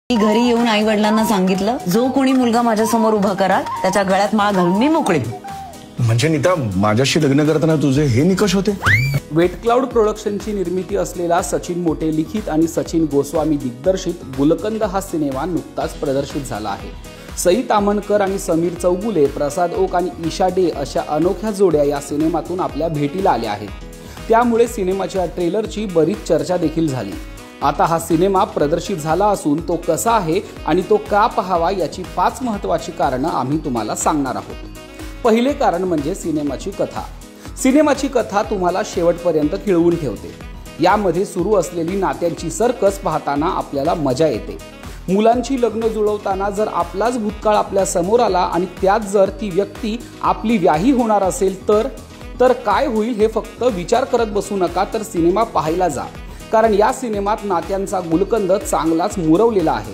मी घरी येऊन आई वडिलांना सांगितलं, जो कोणी मुलगा माझ्या समोर उभा कराल त्याच्या गळ्यात माळ घालून मी मोकळे. म्हणजे नीता, माझ्याशी लग्न करताना तुझे हे निकष होते? वेट क्लाउड प्रोडक्शनची निर्मिती असलेला सचिन मोटे लिखित आणि सचिन गोस्वामी दिग्दर्शित गुलकंद हा सिनेमा नुकताच प्रदर्शित झाला आहे. सई तामणकर आणि समीर चौगुले, प्रसाद ओक आणि ईशा डे अशा अनोख्या जोड्या या सिनेमातून आपल्या भेटीला आल्या आहेत. त्यामुळे सिनेमाच्या ट्रेलरची बरीच चर्चा देखील झाली. आता हा सिनेमा प्रदर्शित झाला असून तो कसा आहे आणि तो का पाहावा याची 5 महत्त्वाची कारणं आम्ही तुम्हाला सांगणार आहोत. पहिले कारण म्हणजे सिनेमाची कथा. सिनेमाची कथा तुम्हाला शेवटपर्यंत खिळवून ठेवते. यामध्ये सुरू असलेली नात्यांची सर्कस पाहताना आपल्याला मजा येते. मुलांची लग्न जुळवताना जर आपलाच भूतकाळ आपल्या समोर आला आणि त्यात जर ती व्यक्ती आपली व्याही होणार असेल तर काय होईल हे फक्त विचार करत बसू नका, तर सिनेमा पाहायला जा. कारण या सिनेमात नात्यांचा गुलकंद चांगलाच मुरवलेला आहे.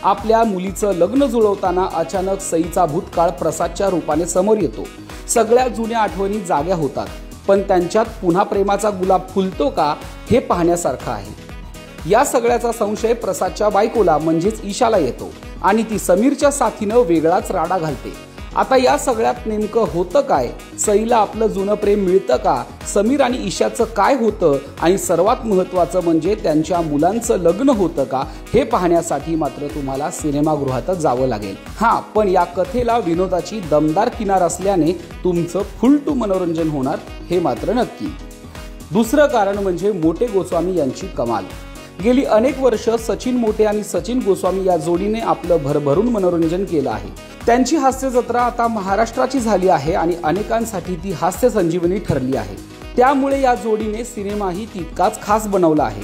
आपल्या मुलीचं लग्न जुळवताना अचानक सईचा भूतकाळ प्रसादच्या रूपाने समोर येतो. सगळ्या जुन्या आठवणी जाग्या होतात, पण त्यांच्यात पुन्हा प्रेमाचा गुलाब फुलतो का हे पाहण्यासारखं आहे. या सगळ्याचा संशय प्रसादच्या बायकोला म्हणजेच ईशाला येतो आणि ती समीरच्या साथीनं वेगळाच राडा घालते. आता या सगळ्यात नेमकं होतं काय? सईला आपलं जुनं प्रेम मिळतं का? समीर आणि ईशाचं काय होतं? आणि सर्वात महत्त्वाचं म्हणजे त्यांच्या मुलांचं लग्न होतं का? हे पाहण्यासाठी मात्र तुम्हाला सिनेमागृहातच जावं लागेल. पण या कथेला विनोदाची दमदार किनार असल्याने तुमचं फुल टू मनोरंजन होणार हे मात्र नक्की. दुसरं कारण म्हणजे मोटे गोस्वामी यांची कमाल. गेली अनेक वर्ष सचिन मोटे आणि सचिन गोस्वामी या जोडीने आपलं भरभरून मनोरंजन केलं आहे. त्यांची हास्य जत्रा आता महाराष्ट्राची झाली आहे आणि अनेकांसाठी ती हास्य संजीवनी ठरली आहे. त्यामुळे या जोडीने सिनेमाही तितकाच खास बनवला आहे.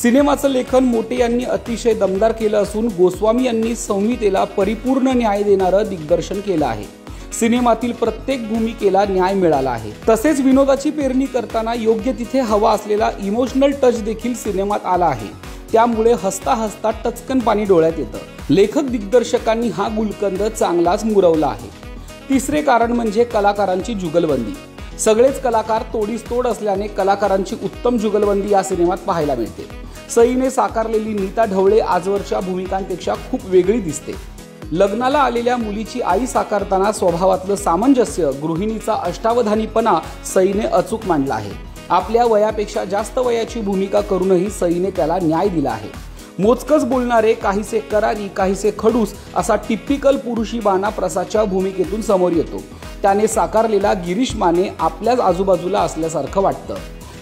सिनेमाचं लेखन मोटे यांनी अतिशय दमदार केलं असून गोस्वामी यांनी संहितेला परिपूर्ण न्याय देणारं दिग्दर्शन केलं आहे. सिनेमातील प्रत्येक भूमिकेला न्याय मिळाला आहे. तसेच विनोदाची पेरणी करताना योग्य तिथे हवा असलेला इमोशनल टच देखील सिनेमात आला आहे. त्यामुळे हसता हसता टचकन पाणी डोळ्यात येतं. लेखक दिग्दर्शकांनी हा गुलकंद चांगलाच मुरवला आहे. तिसरे कारण म्हणजे कलाकारांची जुगलबंदी. सगळेच कलाकार तोडीस तोड असल्याने कलाकारांची उत्तम जुगलबंदी या सिनेमात पाहायला मिळते. सईने साकारलेली नीता ढवळे आजवरच्या भूमिकांपेक्षा खूप वेगळी दिसते. लग्नाला आलेल्या मुलीची आई साकारताना स्वभावातलं सामंजस्य, गृहिणीचा अष्टावधानीपणा सईने अचूक मांडला आहे. आपल्या वयापेक्षा जास्त वयाची भूमिका करूनही सईने त्याला न्याय दिला आहे. मोजकच बोलणारे, काहीसे करारी, काहीसे खडूस असा टिपिकल पुरुषी बाणा प्रसादच्या भूमिकेतून समोर येतो. त्याने साकारलेला गिरीश माने आपल्याच आजूबाजूला असल्यासारखं वाटतं.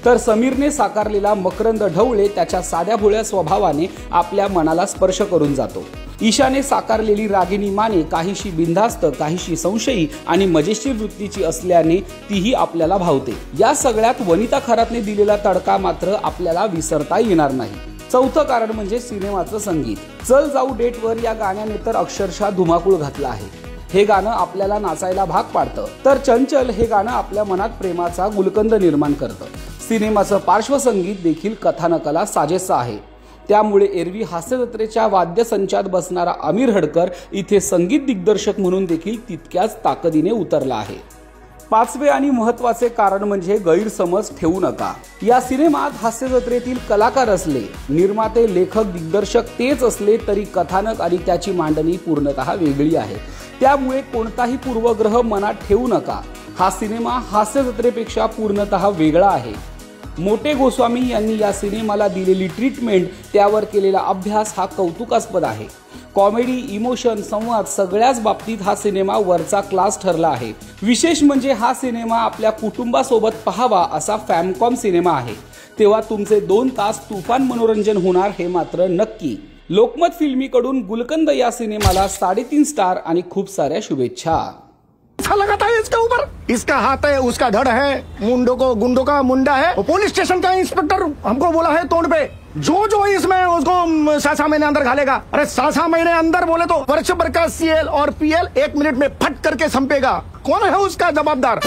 तर समीरने साकारलेला मकरंद ढवळे त्याच्या साध्या भोळ्या स्वभावाने आपल्या मनाला स्पर्श करून जातो. ईशाने साकारलेली रागिनी माने काहीशी बिनधास्त, काहीशी संशयी आणि मजेशीर वृत्तीची असल्याने तीही आपल्याला भावते. या सगळ्यात वनिता खरातने दिलेला तडका मात्र आपल्याला विसरता येणार नाही. चौथं कारण म्हणजे सिनेमाचं संगीत. चल जाऊ डेटवर या गाण्याने तर अक्षरशः धुमाकूळ घातला आहे. हे गाणं आपल्याला नाचायला भाग पाडतं, तर चंचल हे गाणं आपल्या मनात प्रेमाचा गुलकंद निर्माण करतं. सिनेमाचं पार्श्वसंगीत देखील कथानकाला साजेसं आहे. त्यामुळे एरवी हास्यजत्रेच्या वाद्यसंचात बसणारा आमिर हडकर इथे संगीत दिग्दर्शक म्हणून देखील तितक्याच ताकदीने उतरला आहे. पाचवे आणि महत्त्वाचे कारण म्हणजे गैरसमज ठेवू नका. या सिनेमात हास्यजत्रेतील कलाकार असले, निर्माते, लेखक, दिग्दर्शक तेच असले तरी कथानक आणि त्याची मांडणी पूर्णतः वेगळी आहे. त्यामुळे कोणताही पूर्वग्रह मनात ठेवू नका. हा सिनेमा हास्यजत्रेपेक्षा पूर्णतः वेगळा आहे. मोटे गोस्वामी यांनी या सिनेमाला दिलेली ट्रीटमेंट, त्यावर केलेला अभ्यास हा कौतुकास्पद आहे. कॉमेडी, इमोशन, संवाद सगळ्याच बाबतीत हा सिनेमा वरचा क्लास ठरला आहे. विशेष म्हणजे हा सिनेमा आपल्या कुटुंबासोबत पाहावा असा फॅमकॉम सिनेमा आहे. तेव्हा तुमचे 2 तास तुफान मनोरंजन होणार हे मात्र नक्की. लोकमत फिल्मीकडून गुलकंद या सिनेमाला 3.5 स्टार आणि खूप साऱ्या शुभेच्छा. अच्छा लगाता है इसके ऊपर, इसका हाथ है, उसका धड़ है, गुंडों का मुंडा है. पुलिस स्टेशन का इंस्पेक्टर हमको बोला है तोड़ पे जो इसमें उसको 7 महीने अंदर घालेगा. अरे 7 महीने अंदर बोले तो वर्ष भर का CL और PL 1 मिनट में फट करके संपेगा. कौन है उसका जवाबदार?